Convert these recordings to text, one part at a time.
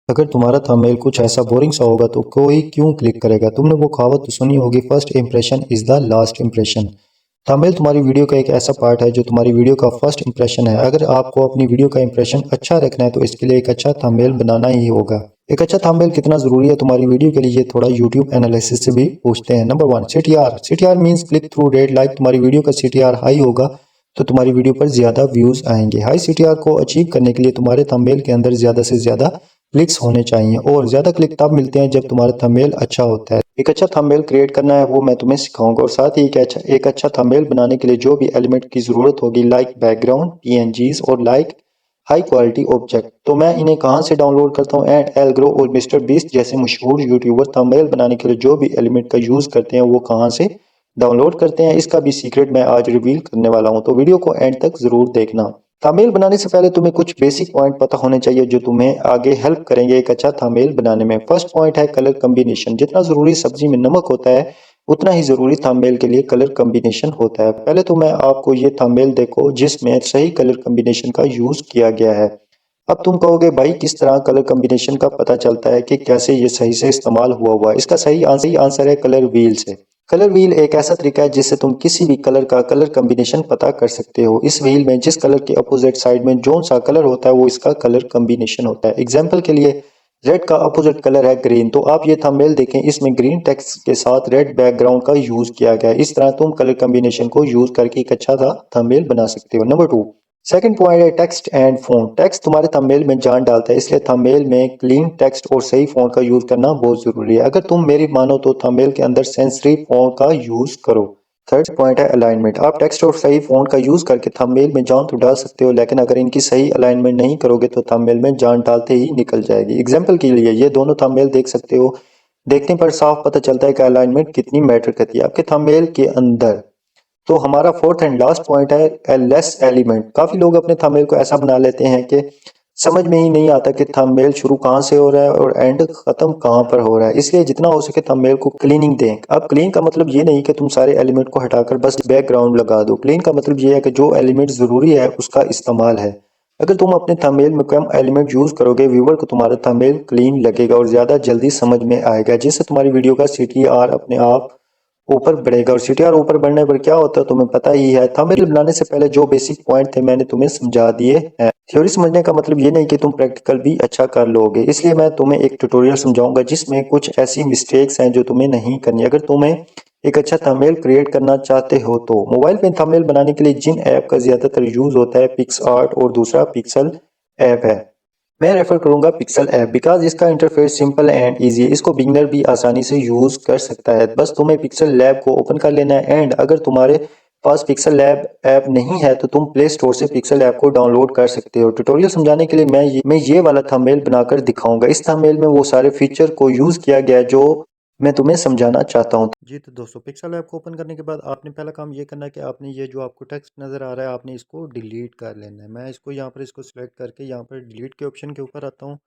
अगर तुम्हारा थंबनेल कुछ ऐसा बोरिंग सा होगा तो कोई क्यों क्लिक करेगा। तुमने वो कहावत तो सुनी होगी, first impression is the last impression. Thumbnail तुम्हारी वीडियो का एक ऐसा पार्ट है जो तुम्हारी वीडियो का फर्स्ट इंप्रेशन है। अगर आपको अपनी वीडियो का इंप्रेशन अच्छा रखना है तो इसके लिए एक अच्छा थंबनेल बनाना ही होगा। एक अच्छा थंबनेल कितना जरूरी है तुम्हारी वीडियो के लिए, ये थोड़ा यूट्यूब एनालिसिस से भी पूछते हैं। Number 1, CTR. CTR means click through rate. Like तुम्हारी वीडियो का सीटीआर हाई होगा तो तुम्हारी वीडियो पर ज्यादा व्यूज आएंगे। हाई सीटीआर को अचीव करने के लिए तुम्हारे थंबनेल के अंदर ज्यादा से ज्यादा क्लिक्स होने चाहिए, और ज्यादा क्लिक तब मिलते हैं जब तुम्हारा थंबनेल अच्छा होता है। एक अच्छा थंबनेल क्रिएट करना है वो मैं तुम्हें सिखाऊंगा, और साथ ही एक अच्छा थंबनेल बनाने के लिए जो भी एलिमेंट की जरूरत होगी, लाइक बैकग्राउंड, पीएनजीज और लाइक हाई क्वालिटी ऑब्जेक्ट, तो मैं इन्हें कहां से डाउनलोड करता हूं। एंड एल्ग्रो और मिस्टर बीस्ट जैसे मशहूर यूट्यूबर थंबनेल बनाने के लिए जो भी एलिमेंट का यूज करते हैं वो कहां से डाउनलोड करते हैं, इसका भी सीक्रेट मैं आज रिवील करने वाला हूं, तो वीडियो को एंड तक जरूर देखना। थंबनेल बनाने से पहले तुम्हें कुछ बेसिक पॉइंट पता होने चाहिए जो तुम्हें आगे हेल्प करेंगे एक अच्छा थंबनेल बनाने में। फर्स्ट पॉइंट है कलर कॉम्बिनेशन। जितना जरूरी सब्जी में नमक होता है उतना ही जरूरी थंबनेल के लिए कलर कॉम्बिनेशन होता है। पहले तो मैं आपको ये थंबनेल देखो जिसमें सही कलर कॉम्बिनेशन का यूज किया गया है। अब तुम कहोगे भाई किस तरह कलर कॉम्बिनेशन का पता चलता है कि कैसे ये सही से इस्तेमाल हुआ। इसका सही आंसर है कलर व्हील से। कलर व्हील एक ऐसा तरीका है जिससे तुम किसी भी कलर का कलर कॉम्बिनेशन पता कर सकते हो। इस व्हील में जिस कलर के अपोजिट साइड में जो सा कलर होता है वो इसका कलर कॉम्बिनेशन होता है। एग्जाम्पल के लिए रेड का अपोजिट कलर है ग्रीन, तो आप ये थंबनेल देखें, इसमें ग्रीन टेक्स्ट के साथ रेड बैकग्राउंड का यूज किया गया है। इस तरह तुम कलर कॉम्बिनेशन को यूज करके एक अच्छा सा थंबनेल बना सकते हो। नंबर 2, सेकंड पॉइंट है टेक्स्ट एंड फॉन्ट। टेक्स्ट तुम्हारे थंबनेल में जान डालता है, इसलिए थंबनेल में क्लीन टेक्स्ट और सही फॉन्ट का यूज करना बहुत जरूरी है। अगर तुम मेरी मानो तो थंबनेल के अंदर सेंसिटिव फॉन्ट का यूज करो। थर्ड पॉइंट है अलाइनमेंट। आप टेक्स्ट और सही फॉन्ट का यूज करके थंबनेल में जान तो डाल सकते हो, लेकिन अगर इनकी सही अलाइनमेंट नहीं करोगे तो थंबनेल में जान डालते ही निकल जाएगी। एग्जाम्पल के लिए ये दोनों थंबनेल देख सकते हो, देखने पर साफ पता चलता है कि अलाइनमेंट कितनी मैटर करती है आपके थंबनेल के अंदर। तो हमारा फोर्थ एंड लास्ट पॉइंट है लेस एलिमेंट। काफी लोग अपने थंबनेल को ऐसा बना लेते हैं कि समझ में ही नहीं आता कि थंबनेल शुरू कहाँ से हो रहा है और एंड खत्म कहाँ पर हो रहा है। इसलिए जितना हो सके थंबनेल को क्लीनिंग दें। अब क्लीन का मतलब ये नहीं कि तुम सारे एलिमेंट को हटाकर बस बैकग्राउंड लगा दो। क्लीन का मतलब ये है कि जो एलिमेंट जरूरी है उसका इस्तेमाल है। अगर तुम अपने थंबनेल में कम एलिमेंट यूज करोगे, व्यूअर को तुम्हारा थंबनेल क्लीन लगेगा और ज्यादा जल्दी समझ में आएगा, जिससे तुम्हारी वीडियो का सीटीआर अपने आप ऊपर बढ़ेगा। और सीटीआर ऊपर बढ़ने पर क्या होता है तुम्हें पता ही है। थंबनेल बनाने से पहले जो बेसिक पॉइंट थे मैंने तुम्हें समझा दिए हैं। थ्योरी समझने का मतलब ये नहीं कि तुम प्रैक्टिकल भी अच्छा कर लोगे, इसलिए मैं तुम्हें एक ट्यूटोरियल समझाऊंगा जिसमें कुछ ऐसी मिस्टेक्स हैं जो तुम्हें नहीं करनी। अगर तुम्हें एक अच्छा थंबनेल क्रिएट करना चाहते हो तो मोबाइल पे थंबनेल बनाने के लिए जिन ऐप का ज्यादातर यूज होता है, पिक्सआर्ट और दूसरा पिक्सल ऐप है। मैं रेफर करूंगा पिक्सल ऐप बिकॉज इसका इंटरफेस सिंपल एंड इजी है। इसको बिगनर भी आसानी से यूज कर सकता है। बस तुम्हें पिक्सल लैब को ओपन कर लेना है, एंड अगर तुम्हारे पास पिक्सल लैब ऐप नहीं है तो तुम प्ले स्टोर से पिक्सल ऐप को डाउनलोड कर सकते हो। ट्यूटोरियल समझाने के लिए मैं ये वाला थंबनेल बनाकर दिखाऊंगा। इस थंबनेल में वो सारे फीचर को यूज किया गया है जो मैं तुम्हें समझाना चाहता हूँ। जी तो दोस्तों, पिक्सल ऐप को ओपन करने के बाद आपने पहला काम ये करना है कि आपने ये जो आपको टेक्स्ट नज़र आ रहा है आपने इसको डिलीट कर लेना है। मैं इसको यहाँ पर इसको सिलेक्ट करके यहाँ पर डिलीट के ऑप्शन के ऊपर आता हूँ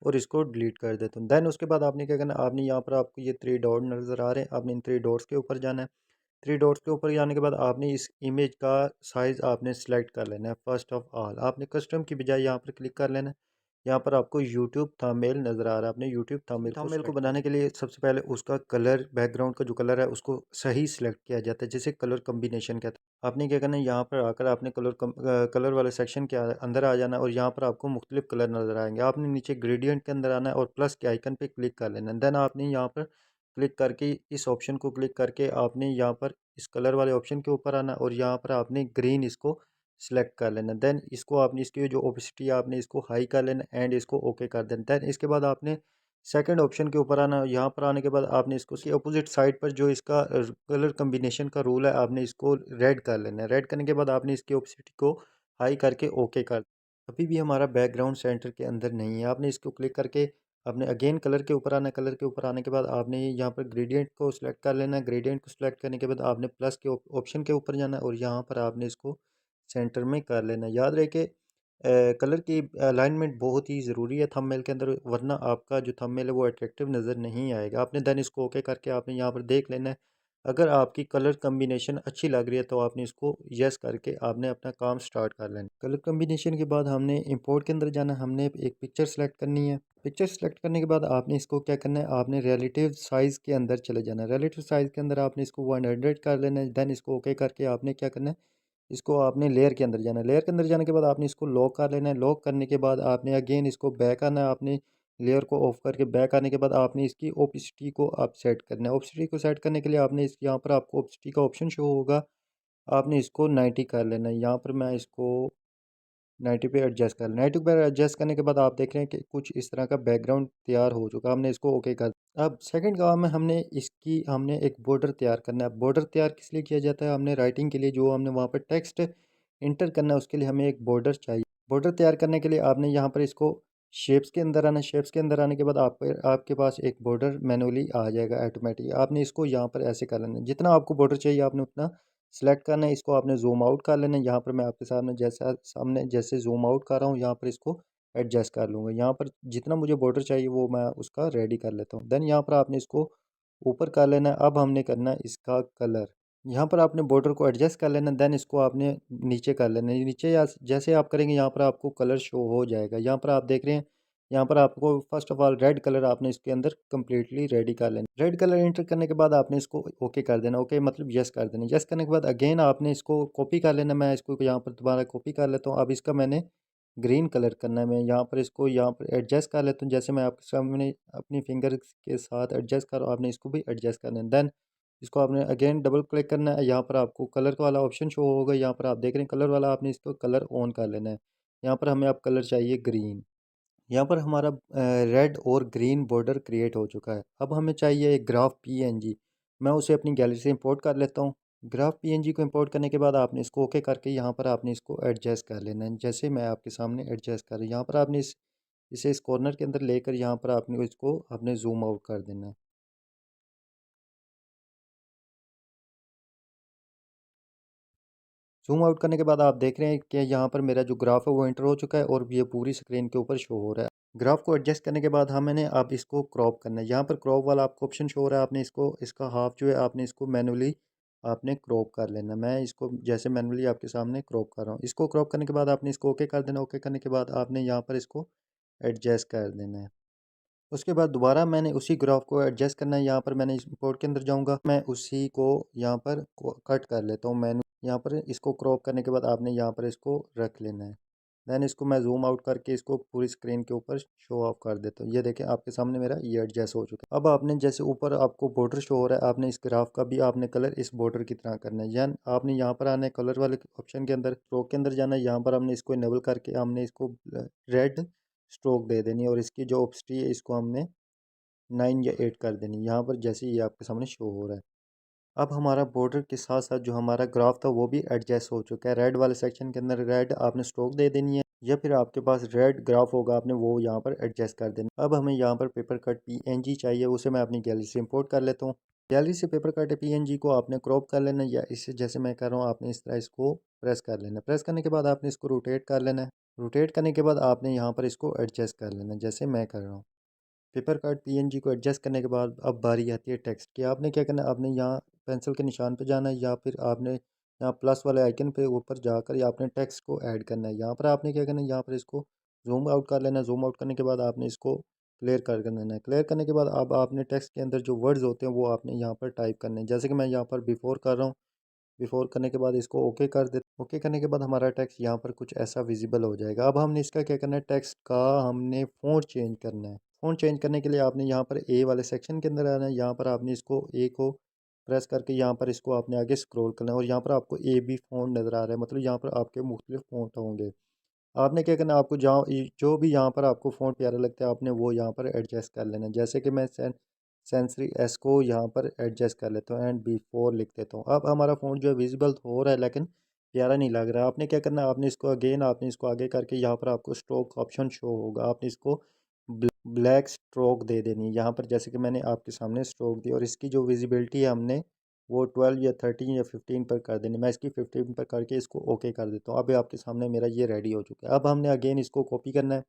और इसको डिलीट कर देता हूँ। देन उसके बाद आपने क्या करना है, आपने यहाँ पर आपको ये 3 डॉट नज़र आ रहे हैं, आपने इन 3 डॉट्स के ऊपर जाना है। 3 डॉट्स के ऊपर जाने के बाद आपने इस इमेज का साइज़ आपने सेलेक्ट कर लेना है। फर्स्ट ऑफ ऑल आपने कस्टम की बजाय यहाँ पर क्लिक कर लेना है। यहाँ पर आपको यूट्यूब थंबनेल नज़र आ रहा है, आपने यूट्यूब थंबनेल को बनाने के लिए सबसे पहले उसका कलर, बैकग्राउंड का जो कलर है उसको सही सिलेक्ट किया जाता है, जिसे कलर कम्बिनेशन कहते हैं। आपने क्या करना है, यहाँ पर आकर आपने कलर वाले सेक्शन के अंदर आ जाना है और यहाँ पर आपको मुख्तलिफ कलर नज़र आएंगे। आपने नीचे ग्रेडियंट के अंदर आना है और प्लस के आइकन पे क्लिक कर लेना है। देन आपने यहाँ पर क्लिक करके इस ऑप्शन को क्लिक करके आपने यहाँ पर इस कलर वाले ऑप्शन के ऊपर आना और यहाँ पर आपने ग्रीन इसको सेलेक्ट कर लेना। देन इसको आपने इसकी जो ओपेसिटी आपने इसको हाई कर लेना एंड इसको ओके कर देना। देन इसके बाद आपने सेकंड ऑप्शन के ऊपर आना। यहाँ पर आने के बाद आपने इसको उसकी अपोजिट साइड पर जो इसका कलर कम्बिनेशन का रूल है आपने इसको रेड कर लेना है। रेड करने के बाद आपने इसकी ओपेसिटी को हाई करके ओके कर। अभी भी हमारा बैकग्राउंड सेंटर के अंदर नहीं है। आपने इसको क्लिक करके आपने अगेन कलर के ऊपर आना है। कलर के ऊपर आने के बाद आपने यहाँ पर ग्रेडियंट को सिलेक्ट कर लेना है। ग्रेडियंट को सिलेक्ट करने के बाद आपने प्लस के ऑप्शन के ऊपर जाना है और यहाँ पर आपने इसको सेंटर में कर लेना। याद रहे कि कलर की अलाइनमेंट बहुत ही ज़रूरी है थंबनेल के अंदर, वरना आपका जो थंबनेल है वो अट्रैक्टिव नज़र नहीं आएगा। आपने देन इसको ओके करके आपने यहाँ पर देख लेना है। अगर आपकी कलर कम्बिनेशन अच्छी लग रही है तो आपने इसको यस करके आपने अपना काम स्टार्ट कर लेना। कलर कम्बिनेशन के बाद हमने इंपोर्ट के अंदर जाना, हमने एक पिक्चर सेलेक्ट करनी है। पिक्चर सेलेक्ट करने के बाद आपने इसको क्या करना है, आपने रिलेटिव साइज़ के अंदर चले जाना है। रिलेटिव साइज़ के अंदर आपने इसको 100 कर लेना है। देन इसको ओके करके आपने क्या करना है, इसको आपने लेयर के अंदर जाना है। लेयर के अंदर जाने के बाद आपने इसको लॉक कर लेना है। लॉक करने के बाद आपने अगेन इसको बैक आना है। आपने लेयर को ऑफ करके बैक आने के बाद आपने इसकी ओपेसिटी को आप सेट करना है। ओपेसिटी को सेट करने के लिए आपने इस यहाँ पर आपको ओपेसिटी का ऑप्शन शो होगा, आपने इसको 90 कर लेना है। यहाँ पर मैं इसको 90 पे एडजस्ट कर लेना। 90 पे एडजस्ट करने के बाद आप देख रहे हैं कि कुछ इस तरह का बैकग्राउंड तैयार हो चुका है। हमने इसको ओके कर, अब सेकंड काम है हमने एक बॉर्डर तैयार करना है। बॉर्डर तैयार किस लिए किया जाता है, हमने राइटिंग के लिए जो हमने वहाँ पर टेक्स्ट इंटर करना है उसके लिए हमें एक बॉर्डर चाहिए। बॉर्डर तैयार करने के लिए आपने यहाँ पर इसको शेप्स के अंदर आना। शेप्स के अंदर आने के बाद आपके पास एक बॉर्डर मैनुअली आ जाएगा ऑटोमेटिक। आपने इसको यहाँ पर ऐसे कर लेना है, जितना आपको बॉर्डर चाहिए आपने उतना सेलेक्ट करना है। इसको आपने जूम आउट कर लेना है। यहाँ पर मैं आपके सामने जैसे जूम आउट कर रहा हूँ, यहाँ पर इसको एडजस्ट कर लूँगा। यहाँ पर जितना मुझे बॉर्डर चाहिए वो मैं उसका रेडी कर लेता हूँ। देन यहाँ पर आपने इसको ऊपर कर लेना है। अब हमने करना है इसका कलर। यहाँ पर आपने बॉर्डर को एडजस्ट कर लेना, देन इसको आपने नीचे कर लेना है। नीचे या जैसे आप करेंगे यहाँ पर आपको कलर शो हो जाएगा। यहाँ पर आप देख रहे हैं, यहाँ पर आपको first of all red colour आपने इसके अंदर कम्प्लीटली रेडी कर लेना। रेड कलर एंटर करने के बाद आपने इसको ओके कर देना। ओके मतलब यस कर देना। यस करने के बाद अगेन आपने इसको कॉपी कर लेना। मैं इसको यहाँ पर दोबारा कॉपी कर लेता हूँ। अब इसका मैंने ग्रीन कलर करना है। मैं यहाँ पर इसको यहाँ पर एडजस्ट कर लेता हूँ, जैसे मैं आपके सामने अपनी फिंगर के साथ एडजस्ट कर, आपने इसको भी एडजस्ट करना है। देन इसको आपने अगेन डबल क्लिक करना है। यहाँ पर आपको कलर वाला ऑप्शन शो होगा। यहाँ पर आप देख रहे हैं कलर वाला, आपने इसको कलर ऑन कर लेना है। यहाँ पर हमें अब कलर चाहिए ग्रीन। यहाँ पर हमारा रेड और ग्रीन बॉर्डर क्रिएट हो चुका है। अब हमें चाहिए एक ग्राफ पीएनजी। मैं उसे अपनी गैलरी से इंपोर्ट कर लेता हूँ। ग्राफ पीएनजी को इंपोर्ट करने के बाद आपने इसको ओके करके यहाँ पर आपने इसको एडजस्ट कर लेना है, जैसे मैं आपके सामने एडजस्ट कर रहा हूँ। यहाँ पर आपने इसे इस कॉर्नर के अंदर लेकर यहाँ पर आपने इसको आपने जूम आउट कर देना है। जूम आउट करने के बाद आप देख रहे हैं कि यहाँ पर मेरा जो ग्राफ है वो एंटर हो चुका है और ये पूरी स्क्रीन के ऊपर शो हो रहा है। ग्राफ को एडजस्ट करने के बाद हमने अब इसको क्रॉप करना है। यहाँ पर क्रॉप वाला आपको ऑप्शन शो हो रहा है, आपने इसको इसका हाफ जो है आपने इसको मैनुअली आपने क्रॉप कर लेना। मैं इसको जैसे मैनुअली आपके सामने क्रॉप कर रहा हूँ। इसको क्रॉप करने के बाद आपने इसको ओके कर देना। ओके करने के बाद आपने यहाँ पर इसको एडजस्ट कर देना है। उसके बाद दोबारा मैंने उसी ग्राफ को एडजस्ट करना है। यहाँ पर मैंने इस रिपोर्ट के अंदर जाऊँगा, मैं उसी को यहाँ पर कट कर लेता हूँ। मैंने यहाँ पर इसको क्रॉप करने के बाद आपने यहाँ पर इसको रख लेना है। देन इसको मैं जूम आउट करके इसको पूरी स्क्रीन के ऊपर शो ऑफ कर देता हूँ। ये देखें आपके सामने मेरा ये एडजस्ट हो चुका है। अब आपने जैसे ऊपर आपको बॉर्डर शो हो रहा है, आपने इस ग्राफ का भी आपने कलर इस बॉर्डर की तरह करना है। यानी आपने यहाँ पर आना है, कलर वाले ऑप्शन के अंदर स्ट्रोक के अंदर जाना है। यहाँ पर हमने इसको इनेबल करके हमने इसको रेड स्ट्रोक दे देनी है और इसकी जो ऑप्सिटी है इसको हमने 9 या 8 कर देनी। यहाँ पर जैसे ये आपके सामने शो हो रहा है। अब हमारा बॉर्डर के साथ साथ जो हमारा ग्राफ था वो भी एडजस्ट हो चुका है। रेड वाले सेक्शन के अंदर रेड आपने स्ट्रोक दे देनी है, या फिर आपके पास रेड ग्राफ होगा आपने वो यहाँ पर एडजस्ट कर देना। अब हमें यहाँ पर पेपर कट पीएनजी चाहिए, उसे मैं अपनी गैलरी से इंपोर्ट कर लेता हूँ। गैलरी से पेपर कट पीएनजी को आपने क्रॉप कर लेना, या इसे जैसे मैं कर रहा हूँ आपने इस तरह इसको प्रेस कर लेना। प्रेस करने के बाद आपने इसको रोटेट कर लेना है। रोटेट करने के बाद आपने यहाँ पर इसको एडजस्ट कर लेना जैसे मैं कर रहा हूँ। पेपर कार्ड पीएनजी को एडजस्ट करने के बाद अब बारी आती है टेक्स्ट की। आपने क्या करना है, आपने यहाँ पेंसिल के निशान पे जाना है, या फिर आपने यहाँ प्लस वाले आइकन पे ऊपर जाकर या आपने टेक्स्ट को ऐड करना है। यहाँ पर आपने क्या करना है, यहाँ पर इसको जूम आउट कर लेना है। जूम आउट करने के बाद आपने इसको क्लियर कर देना है। क्लियर करने के बाद अब आपने टेक्स्ट के अंदर जो वर्ड्स होते हैं वो आपने यहाँ पर टाइप करने हैं, जैसे कि मैं यहाँ पर बिफोर कर रहा हूँ। बिफोर करने के बाद इसको ओके कर दे। ओके करने के बाद हमारा टेक्स्ट यहाँ पर कुछ ऐसा विजिबल हो जाएगा। अब हमने इसका क्या करना है, टेक्स्ट का हमने फ़ॉन्ट चेंज करना है। फ़ॉन्ट चेंज करने के लिए आपने यहाँ पर ए वाले सेक्शन के अंदर आना है। यहाँ पर आपने इसको ए को प्रेस करके यहाँ पर इसको आपने आगे स्क्रॉल करना है और यहाँ पर आपको ए बी फ़ॉन्ट नज़र आ रहा है, मतलब यहाँ पर आपके मुख्तलिफ फ़ॉन्ट होंगे। आपने क्या करना है, आपको जहाँ जो भी यहाँ पर आपको फ़ॉन्ट प्यारा लगता है आपने वो यहाँ पर एडजस्ट कर लेना है। जैसे कि मैं सेंसरी एस को यहाँ पर एडजस्ट कर लेता हूँ एंड बी4 लिख देता हूँ। अब हमारा फ़ॉन्ट जो है विजिबल हो रहा है लेकिन प्यारा नहीं लग रहा है। आपने क्या करना है, आपने इसको अगेन आपने इसको आगे करके यहाँ पर आपको स्ट्रोक ऑप्शन शो होगा, आपने इसको ब्लैक स्ट्रोक दे देनी है यहाँ पर, जैसे कि मैंने आपके सामने स्ट्रोक दी। और इसकी जो विजिबिलिटी है हमने वो 12 या 13 या 15 पर कर देनी। मैं इसकी 15 पर करके इसको ओके कर देता हूँ। अब आपके सामने मेरा ये रेडी हो चुका है। अब हमने अगेन इसको कॉपी करना है।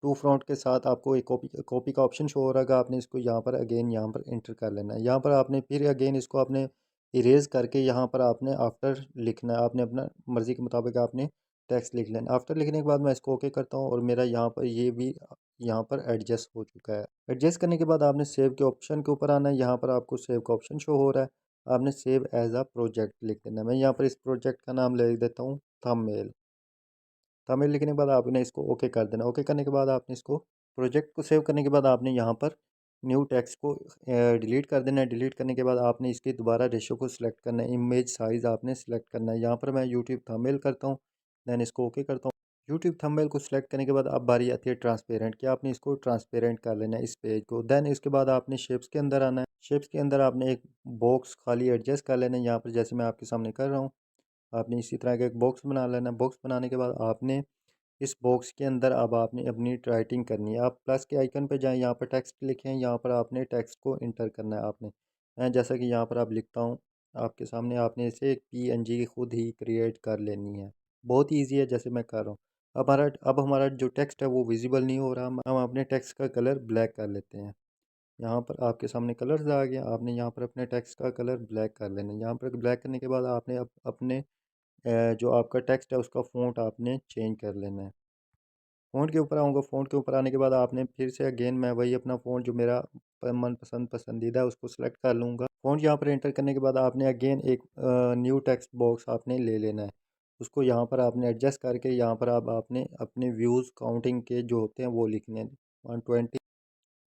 टू फ्रंट के साथ आपको एक कॉपी का ऑप्शन शो हो रहा है, आपने इसको यहाँ पर अगेन यहाँ पर इंटर कर लेना है। यहाँ पर आपने फिर अगेन इसको आपने इरेज करके यहाँ पर आपने आफ्टर लिखना है। आपने अपना मर्ज़ी के मुताबिक आपने टेक्स्ट लिख लेना। आफ्टर लिखने के बाद मैं इसको ओके करता हूँ और मेरा यहाँ पर ये भी यहाँ पर एडजस्ट हो चुका है। एडजस्ट करने के बाद आपने सेव के ऑप्शन के ऊपर आना है। यहाँ पर आपको सेव का ऑप्शन शो हो रहा है, आपने सेव एज अ प्रोजेक्ट लिख देना है। मैं यहाँ पर इस प्रोजेक्ट का नाम लिख देता हूँ थंबनेल। थंबनेल लिखने के बाद आपने इसको ओके कर देना। ओके करने के बाद आपने इसको प्रोजेक्ट को सेव करने के बाद आपने यहाँ पर न्यू टेक्स्ट को डिलीट कर देना है। डिलीट करने के बाद आपने इसकी दोबारा रेशो को सिलेक्ट करना है, इमेज साइज़ आपने सिलेक्ट करना है। यहाँ पर मैं यूट्यूब थंबनेल करता हूँ, दैन इसको ओके करता हूँ। यूट्यूब थंबनेल को सिलेक्ट करने के बाद अब बारी आती है ट्रांसपेरेंट की। आपने इसको ट्रांसपेरेंट कर लेना है इस पेज को। दैन इसके बाद आपने शेप्स के अंदर आना है। शेप्स के अंदर आपने एक बॉक्स खाली एडजस्ट कर लेना है। यहाँ पर जैसे मैं आपके सामने कर रहा हूँ, आपने इसी तरह का एक बॉक्स बना लेना है। बॉक्स बनाने के बाद आपने इस बॉक्स के अंदर अब आपने अपनी राइटिंग करनी है। आप प्लस के आइकन पे जाएं, यहाँ पर टेक्स्ट लिखें, यहाँ पर आपने टेक्स्ट को इंटर करना है आपने। मैं जैसा कि यहाँ पर आप लिखता हूँ आपके सामने, आपने इसे एक पीएनजी खुद ही क्रिएट कर लेनी है। बहुत ईजी है जैसे मैं कर रहा हूँ। अब हमारा जो टेक्स्ट है वो विजिबल नहीं हो रहा। हम अपने टेक्स्ट का कलर ब्लैक कर लेते हैं। यहाँ पर आपके सामने कलर्स आ गया। आपने यहाँ पर अपने टेक्स्ट का कलर ब्लैक कर लेना है। यहाँ पर ब्लैक करने के बाद आपने अपने जो आपका टेक्स्ट है उसका फ़ॉन्ट आपने चेंज कर लेना है। फ़ॉन्ट के ऊपर आऊँगा। फ़ॉन्ट के ऊपर आने के बाद आपने फिर से अगेन मैं वही अपना फ़ॉन्ट जो मेरा पसंदीदा है उसको सिलेक्ट कर लूँगा। फ़ॉन्ट यहाँ पर एंटर करने के बाद आपने अगेन एक न्यू टेक्स्ट बॉक्स आपने ले लेना है। उसको यहाँ पर आपने एडजस्ट करके यहाँ पर अब आपने अपने व्यूज़ काउंटिंग के जो होते हैं वो लिखने हैं। 120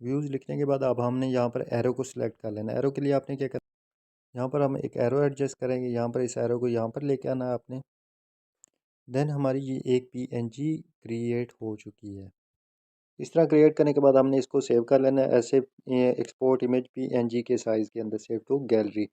व्यूज़ लिखने के बाद अब हमने यहाँ पर एरो को सिलेक्ट कर लेना है। एरो के लिए आपने क्या करना है, यहाँ पर हम एक एरो एडजस्ट करेंगे। यहाँ पर इस एरो को यहाँ पर लेके आना है आपने। देन हमारी ये एक पीएनजी क्रिएट हो चुकी है। इस तरह क्रिएट करने के बाद हमने इसको सेव कर लेना है ऐसे एक्सपोर्ट इमेज पीएनजी के साइज़ के अंदर, save to gallery.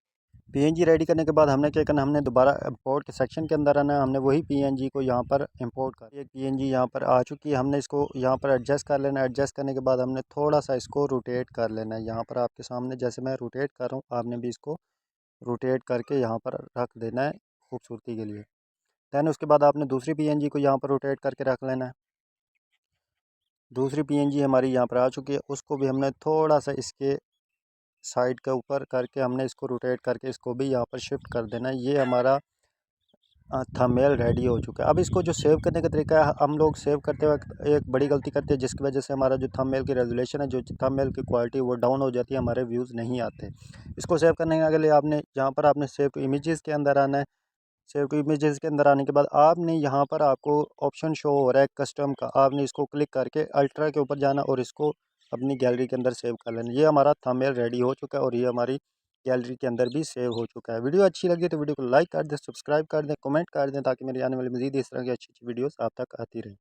PNG ready करने के बाद हमने क्या करना है, हमने दोबारा इंपोर्ट के सेक्शन के अंदर आना है। हमने वही पीएनजी को यहाँ पर इंपोर्ट कर, एक पीएनजी यहाँ पर आ चुकी है। हमने इसको यहाँ पर एडजस्ट कर लेना है। एडजस्ट करने के बाद हमने थोड़ा सा इसको रोटेट कर लेना है। यहाँ पर आपके सामने जैसे मैं रोटेट कर रहा हूँ, आपने भी इसको रोटेट करके यहाँ पर रख देना है खूबसूरती के लिए। दैन उसके बाद आपने दूसरी पीएनजी को यहाँ पर रोटेट करके रख लेना है। दूसरी पीएनजी हमारी यहाँ पर आ चुकी है, उसको भी हमने थोड़ा सा इसके साइड के ऊपर करके हमने इसको रोटेट करके इसको भी यहाँ पर शिफ्ट कर देना है। ये हमारा थंबनेल रेडी हो चुका है। अब इसको जो सेव करने का तरीका है, हम लोग सेव करते वक्त एक बड़ी गलती करते हैं जिसकी वजह से हमारा जो थंबनेल की रेजोल्यूशन है, जो थंबनेल की क्वालिटी वो डाउन हो जाती है, हमारे व्यूज़ नहीं आते। इसको सेव करने के लिए आपने यहाँ पर आपने सेव टू इमेजेस के अंदर आना है। सेव टू इमेजेस के अंदर आने के बाद आपने यहाँ पर आपको ऑप्शन शो हो रहा है कस्टम का, आपने इसको क्लिक करके अल्ट्रा के ऊपर जाना और इसको अपनी गैलरी के अंदर सेव कर लेना। ये हमारा थंबनेल रेडी हो चुका है और ये हमारी गैलरी के अंदर भी सेव हो चुका है। वीडियो अच्छी लगी तो वीडियो को लाइक कर दें, सब्सक्राइब कर दें, कमेंट कर दें ताकि मेरी आने वाली मज़ीद इस तरह की अच्छी अच्छी वीडियोस आप तक आती रहे।